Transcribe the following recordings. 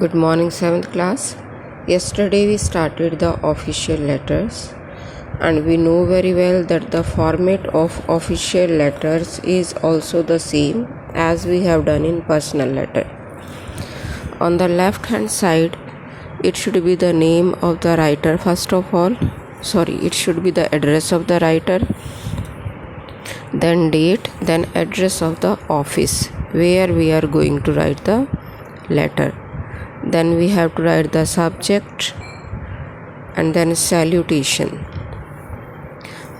Good morning, 7th class. Yesterday we started the official letters, and we know very well that the format of official letters is also the same as we have done in personal letter. On the left hand side, it should be the name of the writer first of all. It should be the address of the writer, then date, then address of the office where we are going to write the letter. Then we have to write the subject and then salutation.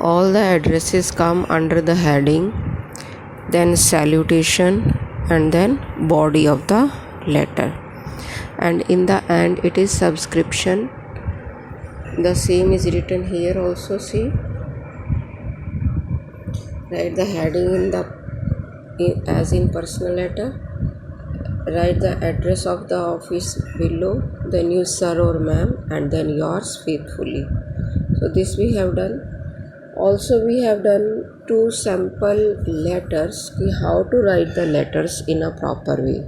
All the addresses come under the heading, then salutation, and then body of the letter. And in the end it is subscription. The same is written here also. See, write the heading as in personal letter. Write the address of the office below, then you sir or ma'am, and then yours faithfully. So this we have done. Also we have done two sample letters, how to write the letters in a proper way.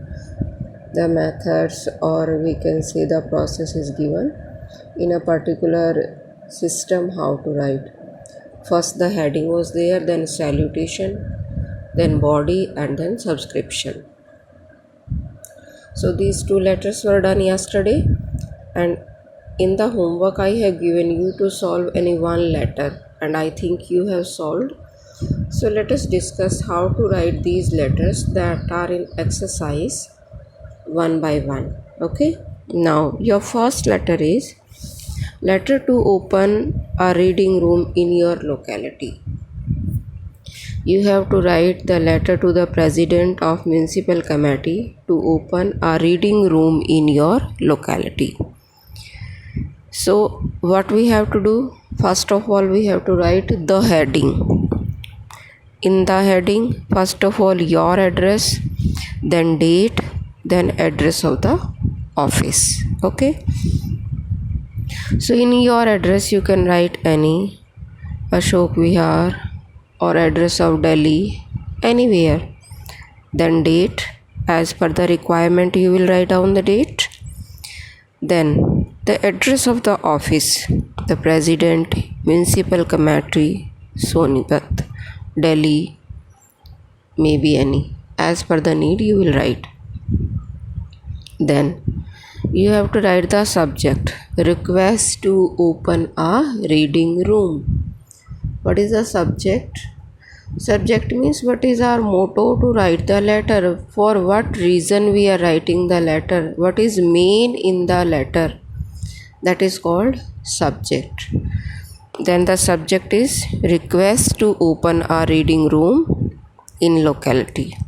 The methods, or we can say the process, is given in a particular system how to write. First the heading was there, then salutation, then body, and then subscription. So these two letters were done yesterday, and in the homework I have given you to solve any one letter, and I think you have solved. So let us discuss how to write these letters that are in exercise one by one. Okay, now your first letter is letter to open a reading room in your locality. You have to write the letter to the president of municipal committee to open a reading room in your locality. So what we have to do? First of all, we have to write the heading. In the heading, first of all, your address, then date, then address of the office. Okay. So in your address you can write any Ashok Vihar or address of Delhi, anywhere. Then date, as per the requirement you will write down the date. Then the address of the office, the president, municipal committee, Sonipat, Delhi, maybe any, as per the need you will write. Then you have to write the subject, request to open a reading room. What is the subject? Subject means what is our motto to write the letter, for what reason we are writing the letter, what is main in the letter, that is called subject. Then the subject is request to open a reading room in locality.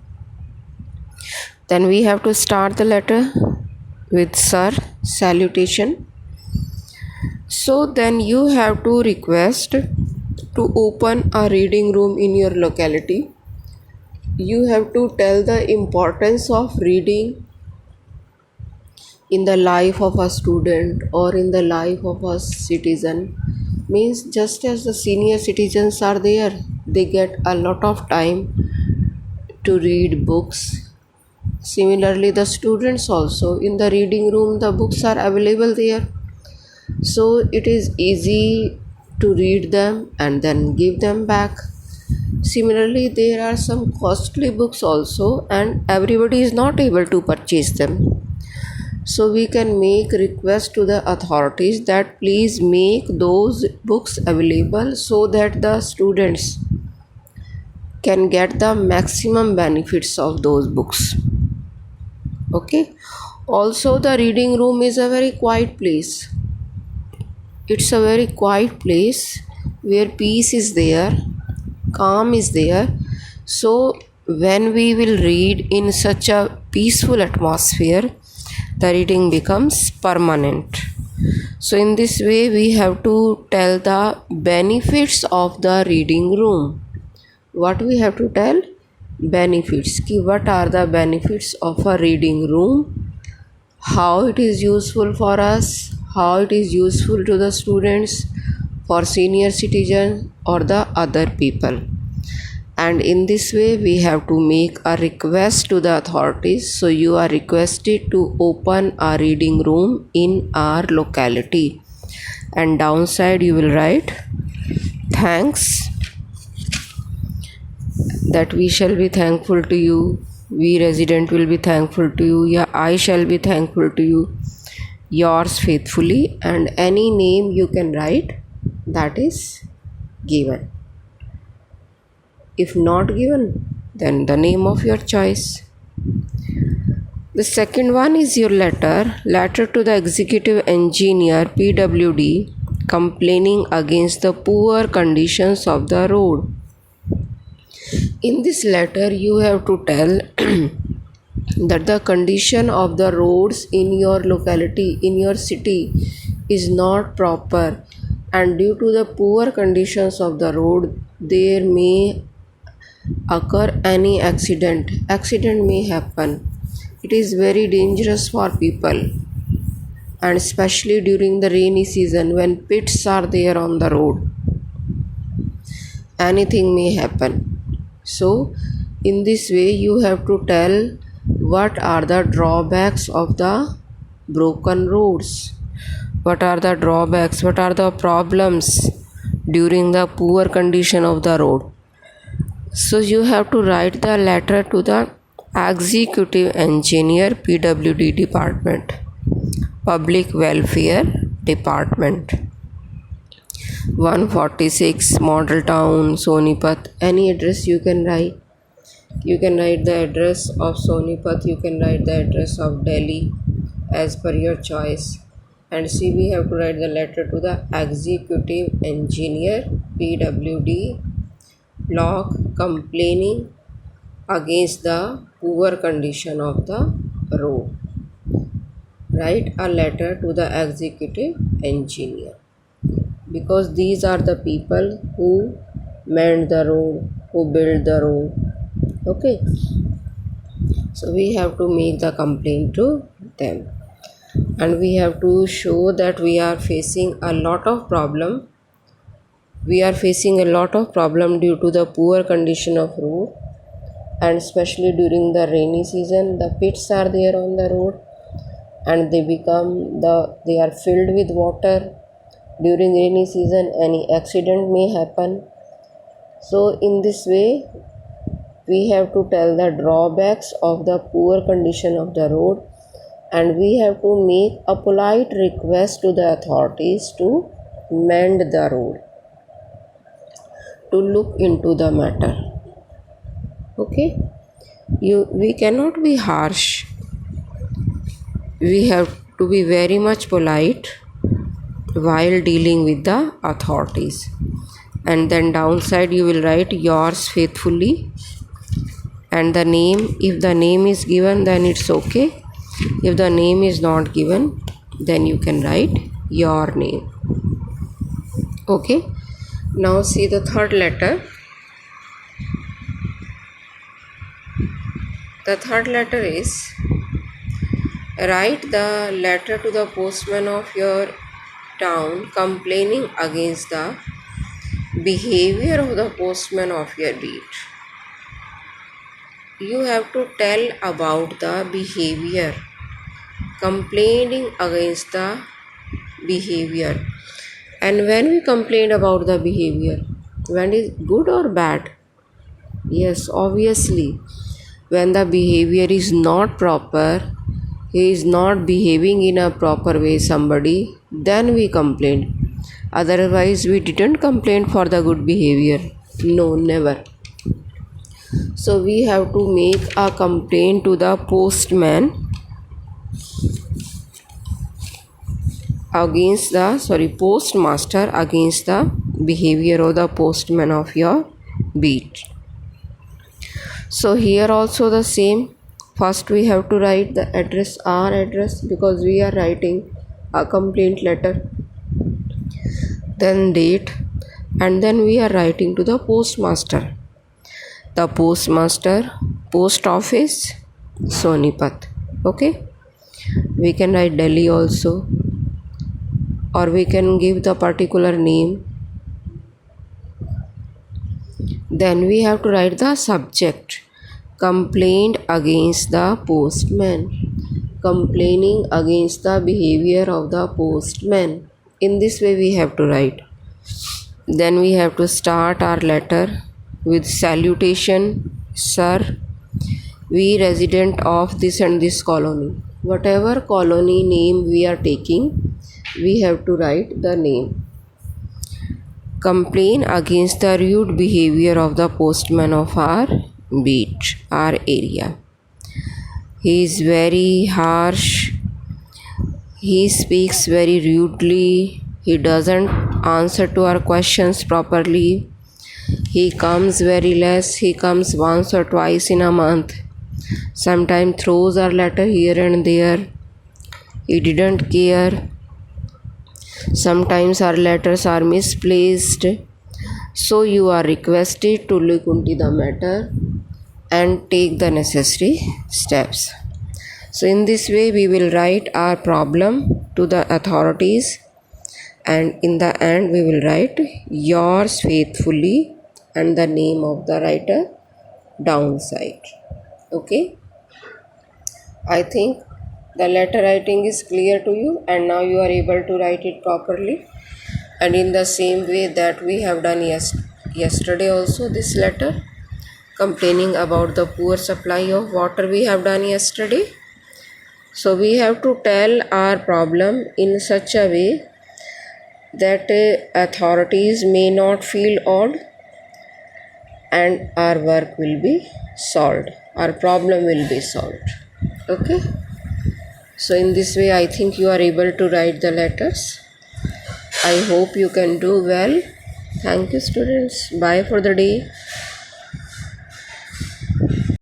Then we have to start the letter with sir, salutation. So then you have to request to open a reading room in your locality. You have to tell the importance of reading in the life of a student or in the life of a citizen. Means just as the senior citizens are there, they get a lot of time to read books. Similarly, the students also, in the reading room the books are available there, so it is easy to read them and then give them back. Similarly, there are some costly books also, and everybody is not able to purchase them. So we can make request to the authorities that please make those books available so that the students can get the maximum benefits of those books. Okay. Also, the reading room is a very quiet place. It's a very quiet place where peace is there, calm is there. So when we will read in such a peaceful atmosphere, the reading becomes permanent. So in this way we have to tell the benefits of the reading room. What we have to tell? Benefits. What are the benefits of a reading room? How it is useful for us, how it is useful to the students, for senior citizens or the other people. and in this way we have to make a request to the authorities. So you are requested to open a reading room in our locality, and downside you will write thanks, that we shall be thankful to you, we resident will be thankful to you, yeah, I shall be thankful to you, yours faithfully, and any name you can write that is given. If not given, then the name of your choice. The second one is your letter to the executive engineer PWD complaining against the poor conditions of the road. In this letter you have to tell that the condition of the roads in your locality, in your city is not proper, and due to the poor conditions of the road there may occur any accident may happen. It is very dangerous for people, and especially during the rainy season when pits are there on the road, anything may happen. So in this way you have to tell what are the drawbacks of the broken roads, what are the drawbacks, what are the problems during the poor condition of the road. So you have to write the letter to the executive engineer PWD department, public welfare department, 146 Model Town, Sonipat. Any address you can write. You can write the address of Sonipat, you can write the address of Delhi as per your choice. And see, we have to write the letter to the executive engineer PWD block complaining against the poor condition of the road. Write a letter to the executive engineer, because these are the people who mend the road, who build the road. Okay, so we have to make the complaint to them, and we have to show that we are facing a lot of problem. We are facing a lot of problem due to the poor condition of road, and especially during the rainy season the pits are there on the road and they are filled with water. During rainy season any accident may happen. So in this way we have to tell the drawbacks of the poor condition of the road, and we have to make a polite request to the authorities to mend the road, to look into the matter. Okay, we cannot be harsh, we have to be very much polite while dealing with the authorities. And then downside you will write yours faithfully, and the name, if the name is given then it's okay, if the name is not given then you can write your name. Okay, now see the third letter. The third letter is, write the letter to the postman of your town complaining against the behavior of the postman of your beat. You have to tell about the behavior, complaining against the behavior. And when we complain about the behavior, when it is good or bad? Yes, obviously, when the behavior is not proper, he is not behaving in a proper way, somebody, then we complain. Otherwise, we didn't complain for the good behavior. No, never. So we have to make a complaint to the postman against the postmaster against the behavior of the postman of your beat. So here also the same. First we have to write the address, our address, because we are writing a complaint letter. Then date, and then we are writing to the postmaster. The postmaster, post office, Sonipat. Okay, we can write Delhi also, or we can give the particular name. Then we have to write the subject. Complained against the postman. Complaining against the behavior of the postman. In this way we have to write. Then we have to start our letter with salutation. Sir, we resident of this and this colony. Whatever colony name we are taking, we have to write the name. Complain against the rude behavior of the postman of our beach, our area. He is very harsh. He speaks very rudely. He doesn't answer to our questions properly. He comes very less. He comes once or twice in a month. Sometimes throws our letter here and there. He didn't care. Sometimes our letters are misplaced. So you are requested to look into the matter and take the necessary steps. So in this way we will write our problem to the authorities, and in the end we will write yours faithfully and the name of the writer downside. Okay, I think the letter writing is clear to you, and now you are able to write it properly, and in the same way that we have done yesterday also. This letter complaining about the poor supply of water we have done yesterday. So we have to tell our problem in such a way that authorities may not feel odd, and our work will be solved. Our problem will be solved. Okay. So in this way I think you are able to write the letters. I hope you can do well. Thank you, students. Bye for the day.